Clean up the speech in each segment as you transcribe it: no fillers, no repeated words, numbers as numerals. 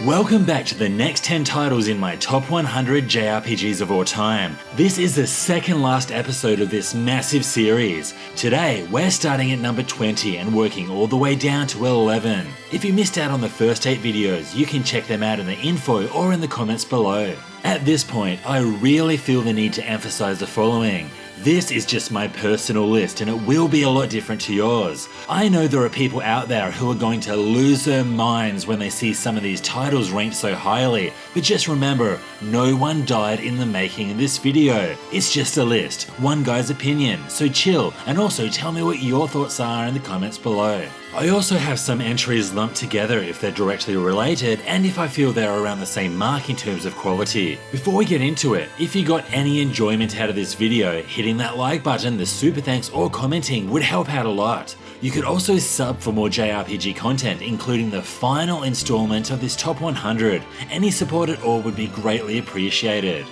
Welcome back to the next 10 titles in my top 100 JRPGs of all time. This is the second last episode of this massive series. Today, we're starting at number 20 and working all the way down to 11. If you missed out on the first 8 videos, you can check them out in the info or in the comments below. At this point, I really feel the need to emphasize the following. This is just my personal list and it will be a lot different to yours. I know there are people out there who are going to lose their minds when they see some of these titles ranked so highly, but just remember, no one died in the making of this video. It's just a list, one guy's opinion, so chill and also tell me what your thoughts are in the comments below. I also have some entries lumped together if they're directly related and if I feel they're around the same mark in terms of quality. Before we get into it, if you got any enjoyment out of this video, hitting that like button, the super thanks or commenting would help out a lot. You could also sub for more JRPG content, including the final installment of this top 100. Any support at all would be greatly appreciated.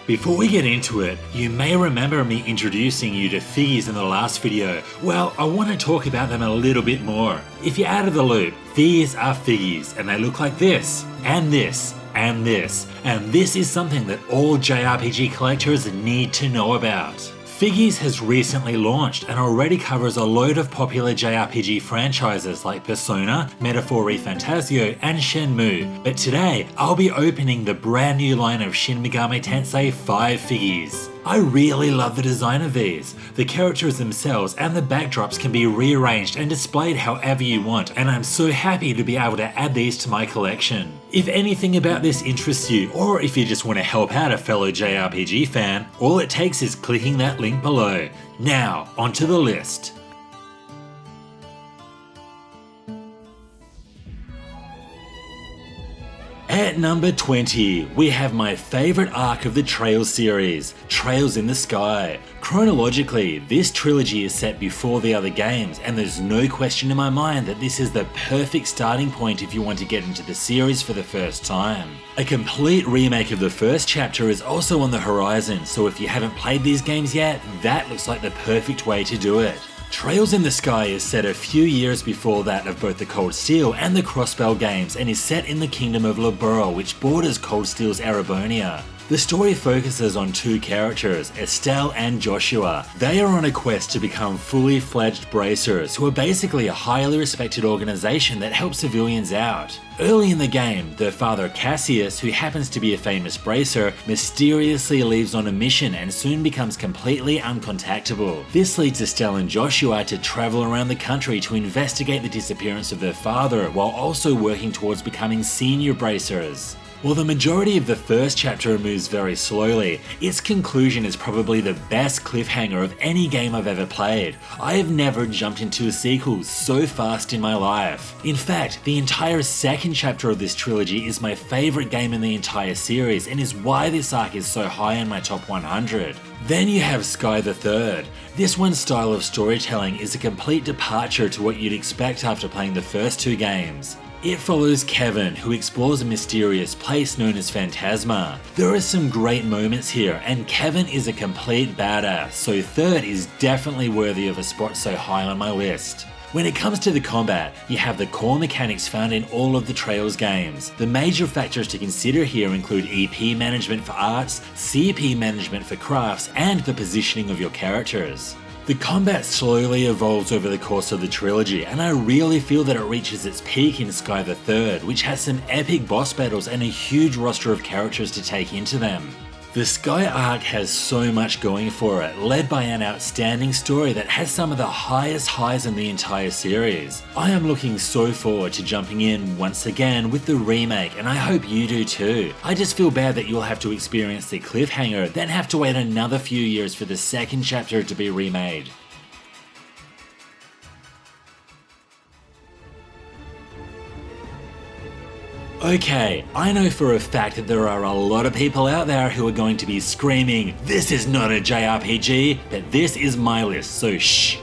Before we get into it, you may remember me introducing you to figgies in the last video. Well, I want to talk about them a little bit more. If you're out of the loop, these are figgies and they look like this, and this, and this. And this is something that all JRPG collectors need to know about. Figgies has recently launched and already covers a load of popular JRPG franchises like Persona, Metaphor ReFantasio, and Shenmue, but today I'll be opening the brand new line of Shin Megami Tensei 5 figgies. I really love the design of these. The characters themselves and the backdrops can be rearranged and displayed however you want, and I'm so happy to be able to add these to my collection. If anything about this interests you, or if you just want to help out a fellow JRPG fan, all it takes is clicking that link below. Now, onto the list. At number 20, we have my favourite arc of the Trails series, Trails in the Sky. Chronologically, this trilogy is set before the other games, and there's no question in my mind that this is the perfect starting point if you want to get into the series for the first time. A complete remake of the first chapter is also on the horizon, so if you haven't played these games yet, that looks like the perfect way to do it. Trails in the Sky is set a few years before that of both the Cold Steel and the Crossbell games and is set in the kingdom of Liberl, which borders Cold Steel's Erebonia. The story focuses on two characters, Estelle and Joshua. They are on a quest to become fully fledged bracers, who are basically a highly respected organization that helps civilians out. Early in the game, their father Cassius, who happens to be a famous bracer, mysteriously leaves on a mission and soon becomes completely uncontactable. This leads Estelle and Joshua to travel around the country to investigate the disappearance of their father, while also working towards becoming senior bracers. While the majority of the first chapter moves very slowly, its conclusion is probably the best cliffhanger of any game I've ever played. I have never jumped into a sequel so fast in my life. In fact, the entire second chapter of this trilogy is my favourite game in the entire series and is why this arc is so high in my top 100. Then you have Sky the Third. This one's style of storytelling is a complete departure to what you'd expect after playing the first two games. It follows Kevin, who explores a mysterious place known as Phantasma. There are some great moments here, and Kevin is a complete badass, so Third is definitely worthy of a spot so high on my list. When it comes to the combat, you have the core mechanics found in all of the Trails games. The major factors to consider here include EP management for arts, CP management for crafts, and the positioning of your characters. The combat slowly evolves over the course of the trilogy, and I really feel that it reaches its peak in Sky the Third, which has some epic boss battles and a huge roster of characters to take into them. The Sky arc has so much going for it, led by an outstanding story that has some of the highest highs in the entire series. I am looking so forward to jumping in once again with the remake, and I hope you do too. I just feel bad that you'll have to experience the cliffhanger, then have to wait another few years for the second chapter to be remade. Okay, I know for a fact that there are a lot of people out there who are going to be screaming, "This is not a JRPG," but this is my list, so shh.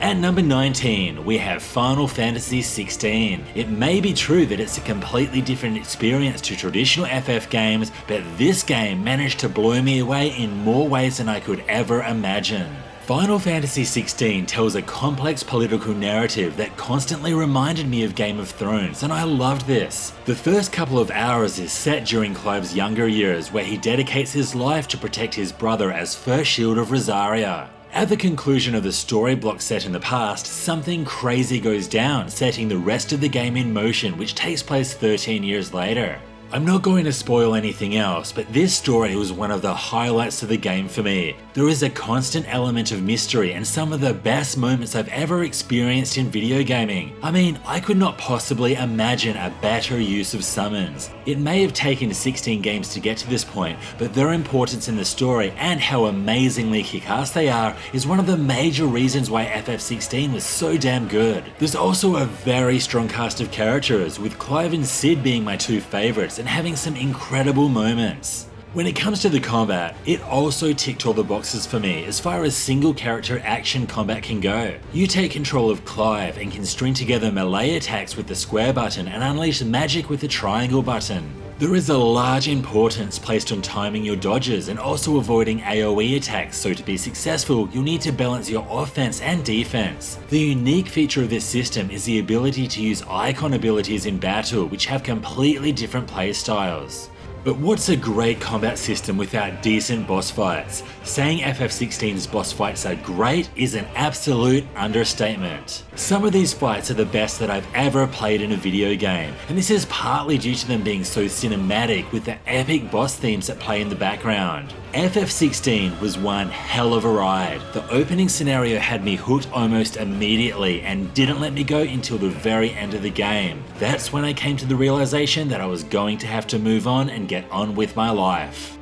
At number 19, we have Final Fantasy XVI. It may be true that it's a completely different experience to traditional FF games, but this game managed to blow me away in more ways than I could ever imagine. Final Fantasy XVI tells a complex political narrative that constantly reminded me of Game of Thrones, and I loved this. The first couple of hours is set during Clive's younger years, where he dedicates his life to protect his brother as first shield of Rosaria. At the conclusion of the story block set in the past, something crazy goes down, setting the rest of the game in motion, which takes place 13 years later. I'm not going to spoil anything else, but this story was one of the highlights of the game for me. There is a constant element of mystery and some of the best moments I've ever experienced in video gaming. I mean, I could not possibly imagine a better use of summons. It may have taken 16 games to get to this point, but their importance in the story and how amazingly kick-ass they are is one of the major reasons why FF16 was so damn good. There's also a very strong cast of characters, with Clive and Cid being my two favourites and having some incredible moments. When it comes to the combat, it also ticked all the boxes for me as far as single character action combat can go. You take control of Clive and can string together melee attacks with the square button and unleash magic with the triangle button. There is a large importance placed on timing your dodges and also avoiding AoE attacks, so to be successful, you'll need to balance your offense and defense. The unique feature of this system is the ability to use icon abilities in battle, which have completely different playstyles. But what's a great combat system without decent boss fights? Saying FF16's boss fights are great is an absolute understatement. Some of these fights are the best that I've ever played in a video game, and this is partly due to them being so cinematic with the epic boss themes that play in the background. FF16 was one hell of a ride. The opening scenario had me hooked almost immediately and didn't let me go until the very end of the game. That's when I came to the realization that I was going to have to move on and get on with my life.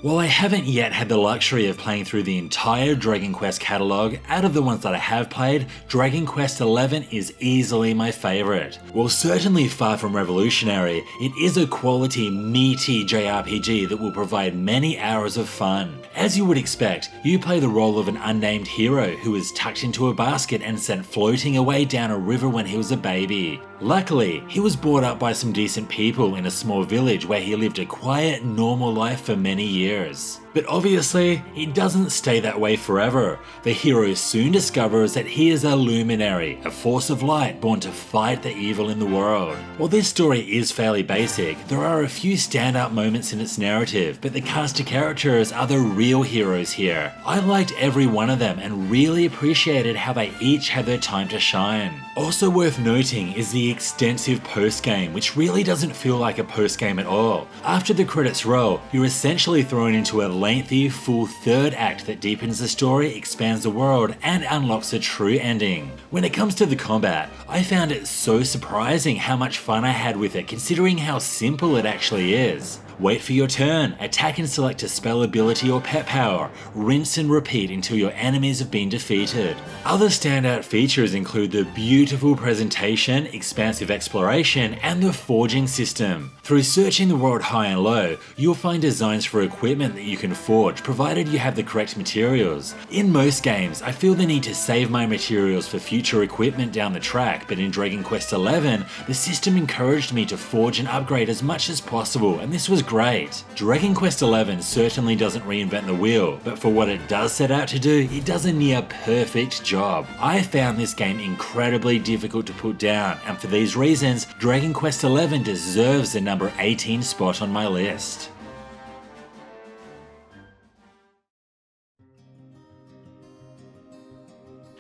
While I haven't yet had the luxury of playing through the entire Dragon Quest catalogue, out of the ones that I have played, Dragon Quest XI is easily my favourite. While certainly far from revolutionary, it is a quality, meaty JRPG that will provide many hours of fun. As you would expect, you play the role of an unnamed hero who is tucked into a basket and sent floating away down a river when he was a baby. Luckily, he was brought up by some decent people in a small village where he lived a quiet, normal life for many years. But obviously, it doesn't stay that way forever. The hero soon discovers that he is a luminary, a force of light born to fight the evil in the world. While this story is fairly basic, there are a few standout moments in its narrative, but the cast of characters are the real heroes here. I liked every one of them and really appreciated how they each had their time to shine. Also worth noting is the extensive post-game, which really doesn't feel like a post-game at all. After the credits roll, you're essentially thrown into a lengthy, full third act that deepens the story, expands the world, and unlocks a true ending. When it comes to the combat, I found it so surprising how much fun I had with it considering how simple it actually is. Wait for your turn, attack and select a spell ability or pet power, rinse and repeat until your enemies have been defeated. Other standout features include the beautiful presentation, expansive exploration, and the forging system. Through searching the world high and low, you'll find designs for equipment that you can forge, provided you have the correct materials. In most games, I feel the need to save my materials for future equipment down the track, but in Dragon Quest XI, the system encouraged me to forge and upgrade as much as possible, and this was great. Dragon Quest XI certainly doesn't reinvent the wheel, but for what it does set out to do, it does a near perfect job. I found this game incredibly difficult to put down, and for these reasons, Dragon Quest XI deserves the number 18 spot on my list.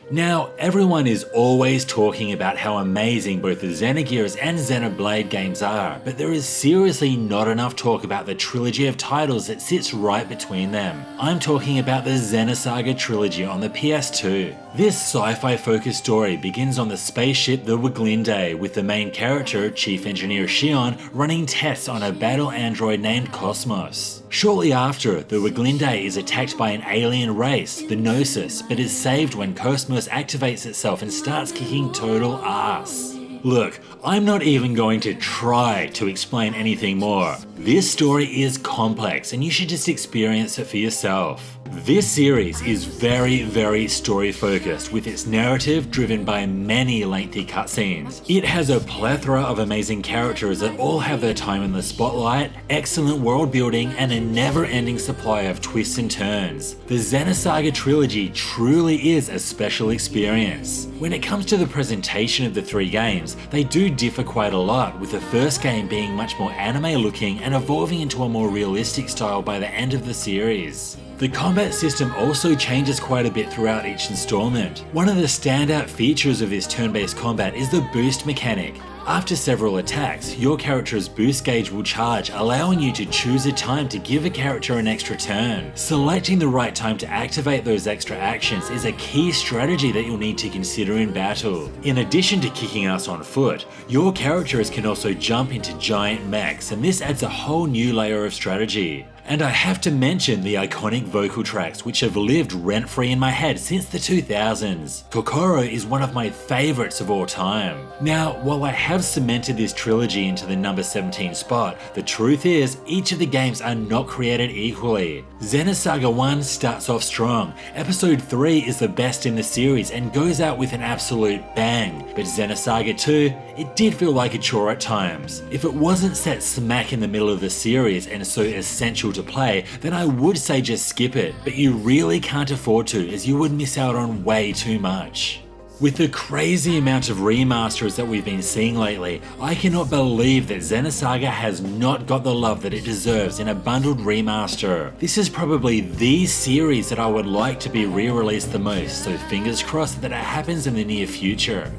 Now, everyone is always talking about how amazing both the Xenogears and Xenoblade games are, but there is seriously not enough talk about the trilogy of titles that sits right between them. I'm talking about the Xenosaga trilogy on the PS2. This sci-fi focused story begins on the spaceship the Wiglinde, with the main character, Chief Engineer Shion, running tests on a battle android named Cosmos. Shortly after, the Wiglinde is attacked by an alien race, the Gnosis, but is saved when Cosmos activates itself and starts kicking total ass. Look, I'm not even going to try to explain anything more, This story is complex and you should just experience it for yourself. This series is very story focused, with its narrative driven by many lengthy cutscenes. It has a plethora of amazing characters that all have their time in the spotlight, excellent world building, and a never-ending supply of twists and turns. The Xenosaga trilogy truly is a special experience. When it comes to the presentation of the three games, they do differ quite a lot, with the first game being much more anime looking and evolving into a more realistic style by the end of the series. The combat system also changes quite a bit throughout each installment. One of the standout features of this turn-based combat is the boost mechanic. After several attacks, your character's boost gauge will charge, allowing you to choose a time to give a character an extra turn. Selecting the right time to activate those extra actions is a key strategy that you'll need to consider in battle. In addition to kicking ass on foot, your characters can also jump into giant mechs, and this adds a whole new layer of strategy. And I have to mention the iconic vocal tracks, which have lived rent-free in my head since the 2000s. Kokoro is one of my favourites of all time. Now, while I have cemented this trilogy into the number 17 spot, the truth is, each of the games are not created equally. Xenosaga 1 starts off strong. Episode 3 is the best in the series and goes out with an absolute bang. But Xenosaga 2, it did feel like a chore at times. If it wasn't set smack in the middle of the series and so essential to play, then I would say just skip it, but you really can't afford to, as you would miss out on way too much. With the crazy amount of remasters that we've been seeing lately, I cannot believe that Xenosaga has not got the love that it deserves in a bundled remaster. This is probably the series that I would like to be re-released the most, so fingers crossed that it happens in the near future.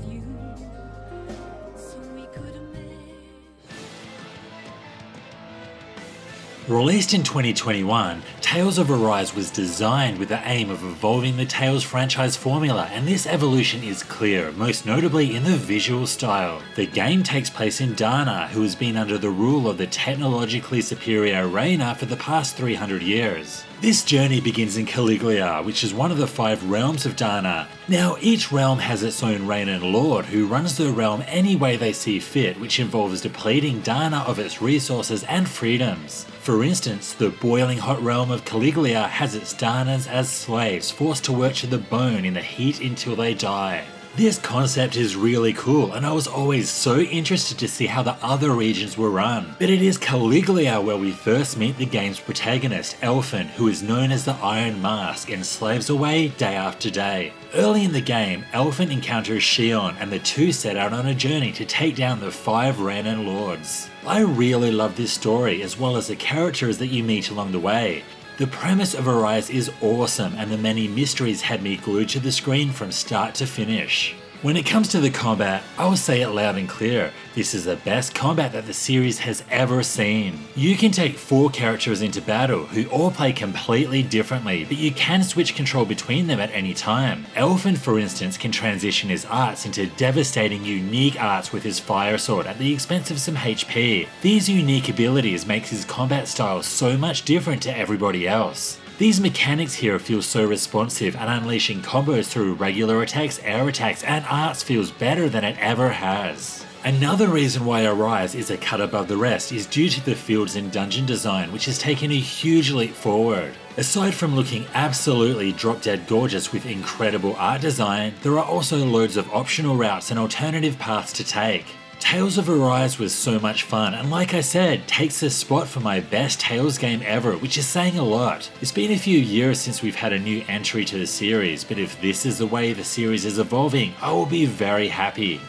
Released in 2021, Tales of Arise was designed with the aim of evolving the Tales franchise formula, and this evolution is clear, most notably in the visual style. The game takes place in Dana, who has been under the rule of the technologically superior Reina for the past 300 years. This journey begins in Caligula, which is one of the 5 realms of Dana. Now, each realm has its own reign and lord, who runs the realm any way they see fit, which involves depleting Dana of its resources and freedoms. For instance, the boiling hot realm of Caligula has its Danas as slaves, forced to work to the bone in the heat until they die. This concept is really cool, and I was always so interested to see how the other regions were run. But it is Caligula where we first meet the game's protagonist, Elphin, who is known as the Iron Mask and slaves away day after day. Early in the game, Elphin encounters Shion, and the two set out on a journey to take down the 5 Renan Lords. I really love this story, as well as the characters that you meet along the way. The premise of Arise is awesome, and the many mysteries had me glued to the screen from start to finish. When it comes to the combat, I will say it loud and clear, this is the best combat that the series has ever seen. You can take 4 characters into battle who all play completely differently, but you can switch control between them at any time. Elphin, for instance, can transition his arts into devastating unique arts with his fire sword at the expense of some HP. These unique abilities make his combat style so much different to everybody else. These mechanics here feel so responsive, and unleashing combos through regular attacks, air attacks, and arts feels better than it ever has. Another reason why Arise is a cut above the rest is due to the fields and dungeon design, which has taken a huge leap forward. Aside from looking absolutely drop-dead gorgeous with incredible art design, there are also loads of optional routes and alternative paths to take. Tales of Arise was so much fun, and like I said, takes the spot for my best Tales game ever, which is saying a lot. It's been a few years since we've had a new entry to the series, but if this is the way the series is evolving, I will be very happy.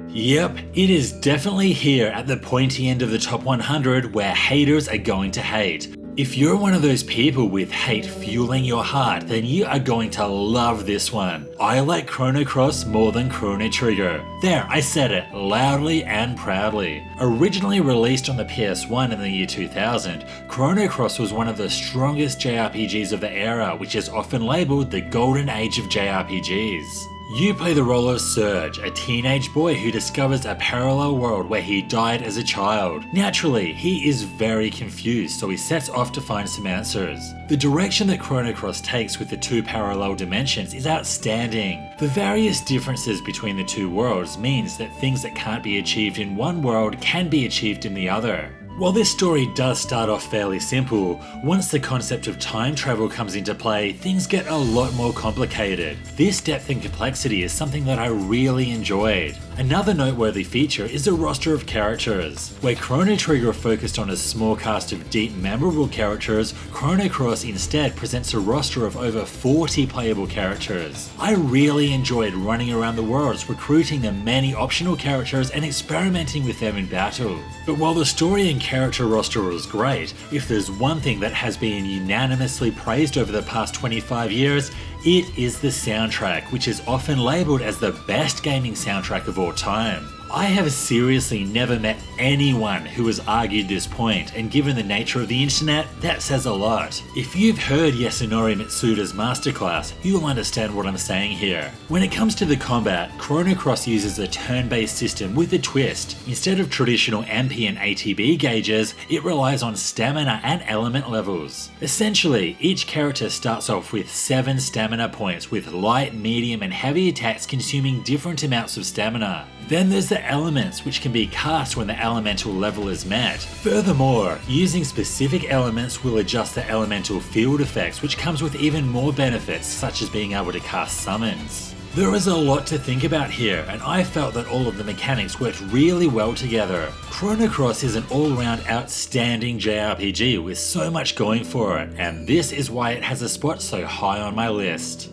Yep, it is definitely here at the pointy end of the top 100 where haters are going to hate. If you're one of those people with hate fueling your heart, then you are going to love this one. I like Chrono Cross more than Chrono Trigger. There, I said it, loudly and proudly. Originally released on the PS1 in the year 2000, Chrono Cross was one of the strongest JRPGs of the era, which is often labelled the golden age of JRPGs. You play the role of Serge, a teenage boy who discovers a parallel world where he died as a child. Naturally, he is very confused, so he sets off to find some answers. The direction that Chrono Cross takes with the two parallel dimensions is outstanding. The various differences between the two worlds means that things that can't be achieved in one world can be achieved in the other. While this story does start off fairly simple, once the concept of time travel comes into play, things get a lot more complicated. This depth and complexity is something that I really enjoyed. Another noteworthy feature is the roster of characters. Where Chrono Trigger focused on a small cast of deep, memorable characters, Chrono Cross instead presents a roster of over 40 playable characters. I really enjoyed running around the worlds, recruiting the many optional characters and experimenting with them in battle. But while the story and character roster was great, if there's one thing that has been unanimously praised over the past 25 years, it is the soundtrack, which is often labelled as the best gaming soundtrack of all time. I have seriously never met anyone who has argued this point, and given the nature of the internet, that says a lot. If you've heard Yasunori Mitsuda's masterclass, you'll understand what I'm saying here. When it comes to the combat, Chrono Cross uses a turn-based system with a twist. Instead of traditional MP and ATB gauges, it relies on stamina and element levels. Essentially, each character starts off with 7 stamina points, with light, medium and heavy attacks consuming different amounts of stamina. Then there's the elements, which can be cast when the elemental level is met. Furthermore, using specific elements will adjust the elemental field effects, which comes with even more benefits, such as being able to cast summons. There is a lot to think about here, and I felt that all of the mechanics worked really well together. Chrono Cross is an all-round outstanding JRPG with so much going for it, and this is why it has a spot so high on my list.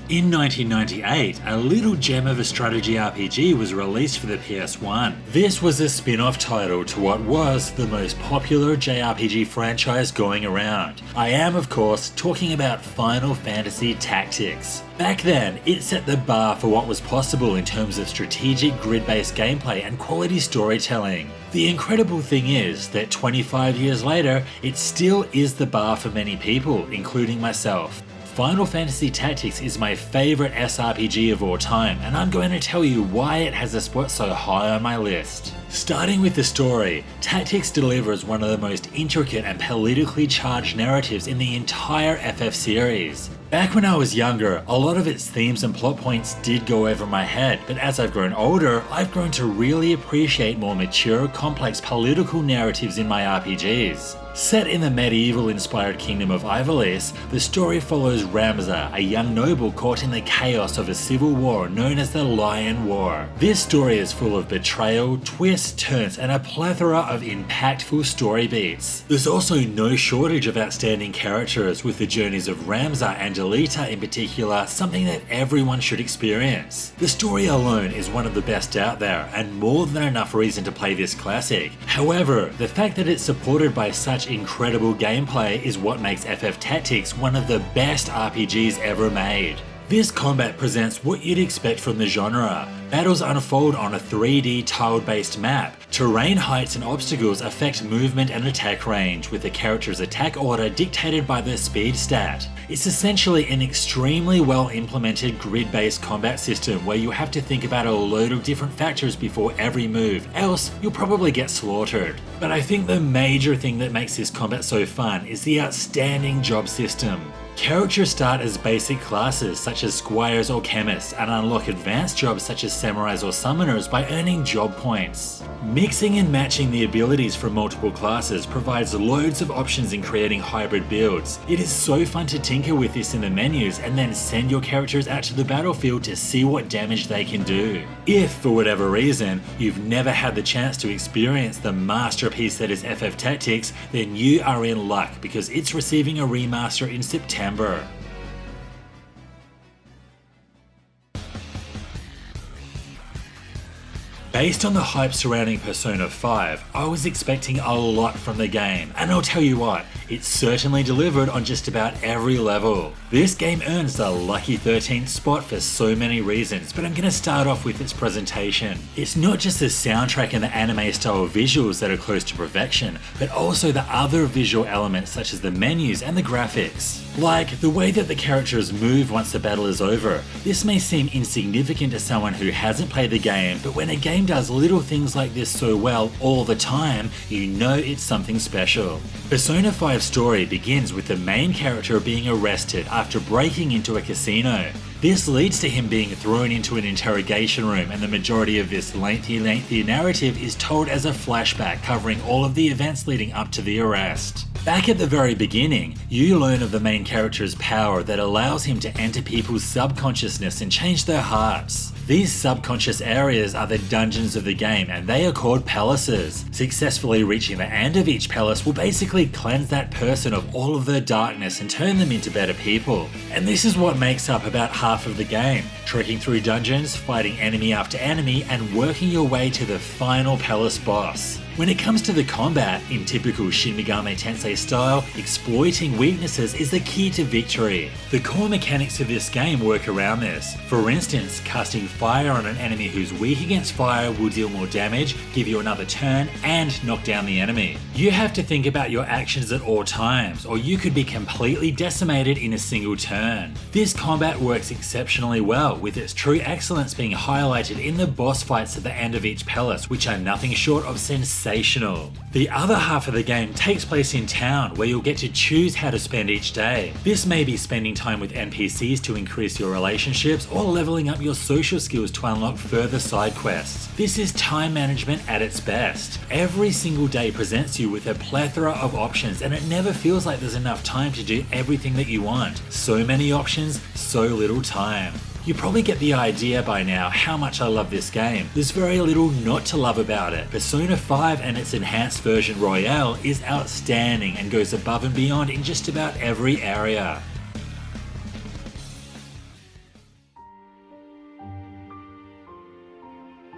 In 1998, a little gem of a strategy RPG was released for the PS1. This was a spin-off title to what was the most popular JRPG franchise going around. I am, of course, talking about Final Fantasy Tactics. Back then, it set the bar for what was possible in terms of strategic grid-based gameplay and quality storytelling. The incredible thing is that 25 years later, it still is the bar for many people, including myself. Final Fantasy Tactics is my favourite SRPG of all time, and I'm going to tell you why it has a spot so high on my list. Starting with the story, Tactics delivers one of the most intricate and politically charged narratives in the entire FF series. Back when I was younger, a lot of its themes and plot points did go over my head, but as I've grown older, I've grown to really appreciate more mature, complex political narratives in my RPGs. Set in the medieval-inspired kingdom of Ivalice, the story follows Ramza, a young noble caught in the chaos of a civil war known as the Lion War. This story is full of betrayal, twists, turns, and a plethora of impactful story beats. There's also no shortage of outstanding characters, with the journeys of Ramza and Delita in particular something that everyone should experience. The story alone is one of the best out there, and more than enough reason to play this classic. However, the fact that it's supported by such incredible gameplay is what makes FF Tactics one of the best RPGs ever made. This combat presents what you'd expect from the genre. Battles unfold on a 3D tiled-based map. Terrain heights and obstacles affect movement and attack range, with the character's attack order dictated by their speed stat. It's essentially an extremely well-implemented grid-based combat system where you have to think about a load of different factors before every move, else you'll probably get slaughtered. But I think the major thing that makes this combat so fun is the outstanding job system. Characters start as basic classes such as squires or chemists and unlock advanced jobs such as samurais or summoners by earning job points. Mixing and matching the abilities from multiple classes provides loads of options in creating hybrid builds. It is so fun to tinker with this in the menus and then send your characters out to the battlefield to see what damage they can do. If, for whatever reason, you've never had the chance to experience the masterpiece that is FF Tactics, then you are in luck because it's receiving a remaster in September. Based on the hype surrounding Persona 5, I was expecting a lot from the game, and I'll tell you what, it certainly delivered on just about every level. This game earns the lucky 13th spot for so many reasons, but I'm going to start off with its presentation. It's not just the soundtrack and the anime style visuals that are close to perfection, but also the other visual elements such as the menus and the graphics. Like the way that the characters move once the battle is over. This may seem insignificant to someone who hasn't played the game, but when a game does little things like this so well all the time, you know it's something special. Persona 5's story begins with the main character being arrested after breaking into a casino. This leads to him being thrown into an interrogation room, and the majority of this lengthy narrative is told as a flashback covering all of the events leading up to the arrest. Back at the very beginning, you learn of the main character's power that allows him to enter people's subconsciousness and change their hearts. These subconscious areas are the dungeons of the game, and they are called palaces. Successfully reaching the end of each palace will basically cleanse that person of all of their darkness and turn them into better people. And this is what makes up about half of the game, trekking through dungeons, fighting enemy after enemy, and working your way to the final palace boss. When it comes to the combat, in typical Shin Megami Tensei style, exploiting weaknesses is the key to victory. The core mechanics of this game work around this. For instance, casting fire on an enemy who's weak against fire will deal more damage, give you another turn, and knock down the enemy. You have to think about your actions at all times, or you could be completely decimated in a single turn. This combat works exceptionally well, with its true excellence being highlighted in the boss fights at the end of each palace, which are nothing short of sensational. The other half of the game takes place in town, where you'll get to choose how to spend each day. This may be spending time with NPCs to increase your relationships, or leveling up your social skills to unlock further side quests. This is time management at its best. Every single day presents you with a plethora of options, and it never feels like there's enough time to do everything that you want. So many options, so little time. You probably get the idea by now how much I love this game. There's very little not to love about it. Persona 5 and its enhanced version Royale is outstanding and goes above and beyond in just about every area.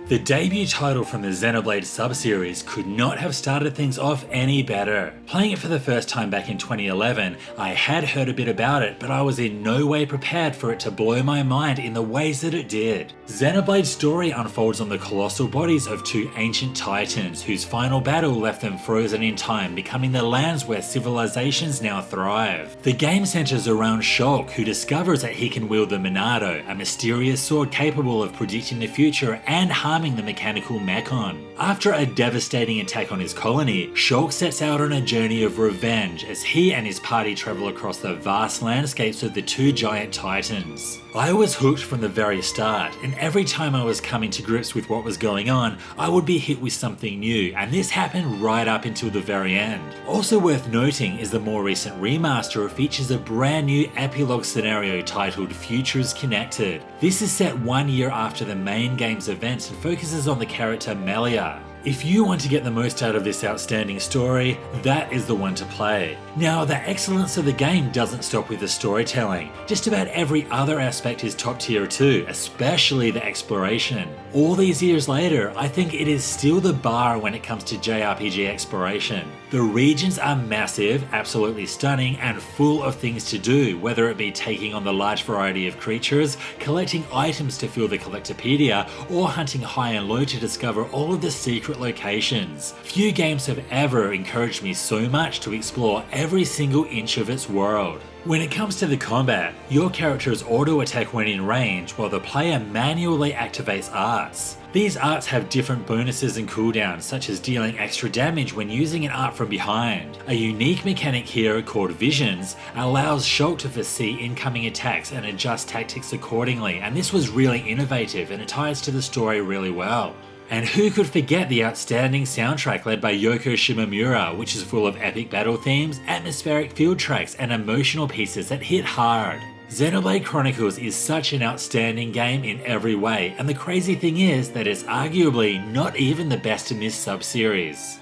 The debut title from the Xenoblade sub-series could not have started things off any better. Playing it for the first time back in 2011, I had heard a bit about it, but I was in no way prepared for it to blow my mind in the ways that it did. Xenoblade's story unfolds on the colossal bodies of two ancient titans whose final battle left them frozen in time, becoming the lands where civilizations now thrive. The game centers around Shulk, who discovers that he can wield the Monado, a mysterious sword capable of predicting the future and harming the mechanical Mechon. After a devastating attack on his colony, Shulk sets out on a journey of revenge as he and his party travel across the vast landscapes of the two giant titans. I was hooked from the very start, and every time I was coming to grips with what was going on, I would be hit with something new, and this happened right up until the very end. Also worth noting is the more recent remaster features a brand new epilogue scenario titled Futures Connected. This is set 1 year after the main game's events and focuses on the character Melia. If you want to get the most out of this outstanding story, that is the one to play. Now, the excellence of the game doesn't stop with the storytelling. Just about every other aspect is top tier too, especially the exploration. All these years later, I think it is still the bar when it comes to JRPG exploration. The regions are massive, absolutely stunning, and full of things to do, whether it be taking on the large variety of creatures, collecting items to fill the collectopedia, or hunting high and low to discover all of the secret locations. Few games have ever encouraged me so much to explore every single inch of its world. When it comes to the combat, your characters auto-attack when in range, while the player manually activates arts. These arts have different bonuses and cooldowns, such as dealing extra damage when using an art from behind. A unique mechanic here called Visions allows Shulk to foresee incoming attacks and adjust tactics accordingly, and this was really innovative and it ties to the story really well. And who could forget the outstanding soundtrack led by Yoko Shimomura, which is full of epic battle themes, atmospheric field tracks, and emotional pieces that hit hard. Xenoblade Chronicles is such an outstanding game in every way, and the crazy thing is that it's arguably not even the best in this sub-series.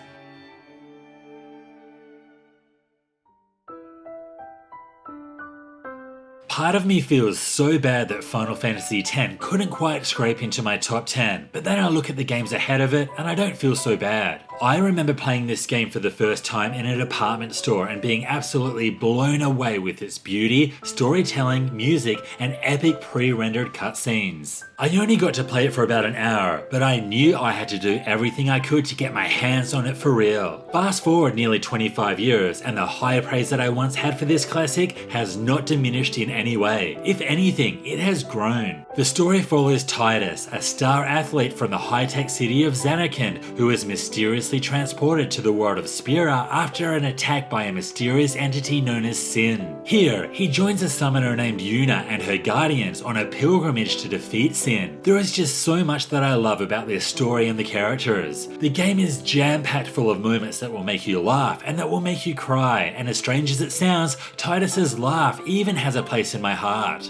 Part of me feels so bad that Final Fantasy X couldn't quite scrape into my top 10, but then I look at the games ahead of it and I don't feel so bad. I remember playing this game for the first time in a department store and being absolutely blown away with its beauty, storytelling, music, and epic pre-rendered cutscenes. I only got to play it for about an hour, but I knew I had to do everything I could to get my hands on it for real. Fast forward nearly 25 years, and the high praise that I once had for this classic has not diminished in any way. If anything, it has grown. The story follows Titus, a star athlete from the high-tech city of Zanarkand, who is mysteriously transported to the world of Spira after an attack by a mysterious entity known as Sin. Here, he joins a summoner named Yuna and her guardians on a pilgrimage to defeat Sin. There is just so much that I love about this story and the characters. The game is jam-packed full of moments that will make you laugh and that will make you cry, and as strange as it sounds, Titus's laugh even has a place in my heart.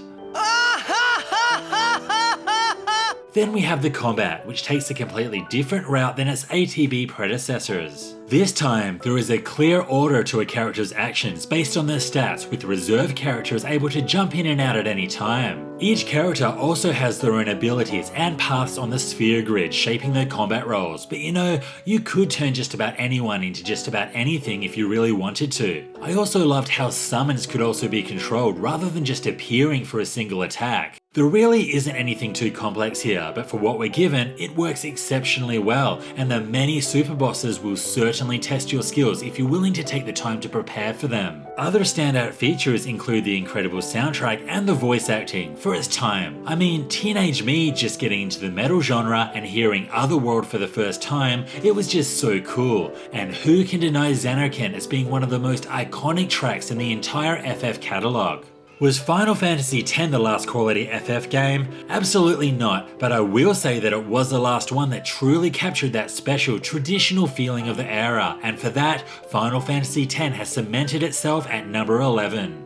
Then we have the combat, which takes a completely different route than its ATB predecessors. This time, there is a clear order to a character's actions based on their stats, with reserve characters able to jump in and out at any time. Each character also has their own abilities and paths on the sphere grid, shaping their combat roles, but you could turn just about anyone into just about anything if you really wanted to. I also loved how summons could also be controlled rather than just appearing for a single attack. There really isn't anything too complex here, but for what we're given, it works exceptionally well, and the many super bosses will certainly test your skills if you're willing to take the time to prepare for them. Other standout features include the incredible soundtrack and the voice acting for its time. I mean, teenage me just getting into the metal genre and hearing Otherworld for the first time, it was just so cool. And who can deny Zanarkand as being one of the most iconic tracks in the entire FF catalogue? Was Final Fantasy X the last quality FF game? Absolutely not, but I will say that it was the last one that truly captured that special traditional feeling of the era, and for that, Final Fantasy X has cemented itself at number 11.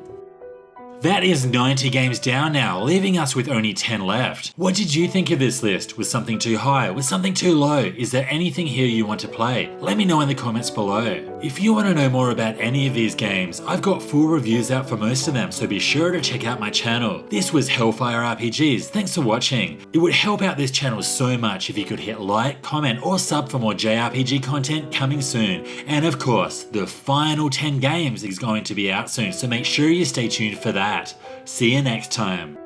That is 90 games down now, leaving us with only 10 left. What did you think of this list? Was something too high? Was something too low? Is there anything here you want to play? Let me know in the comments below. If you want to know more about any of these games, I've got full reviews out for most of them, so be sure to check out my channel. This was Hellfire RPGs, thanks for watching. It would help out this channel so much if you could hit like, comment, or sub for more JRPG content coming soon. And of course, the final 10 games is going to be out soon, so make sure you stay tuned for that. See you next time.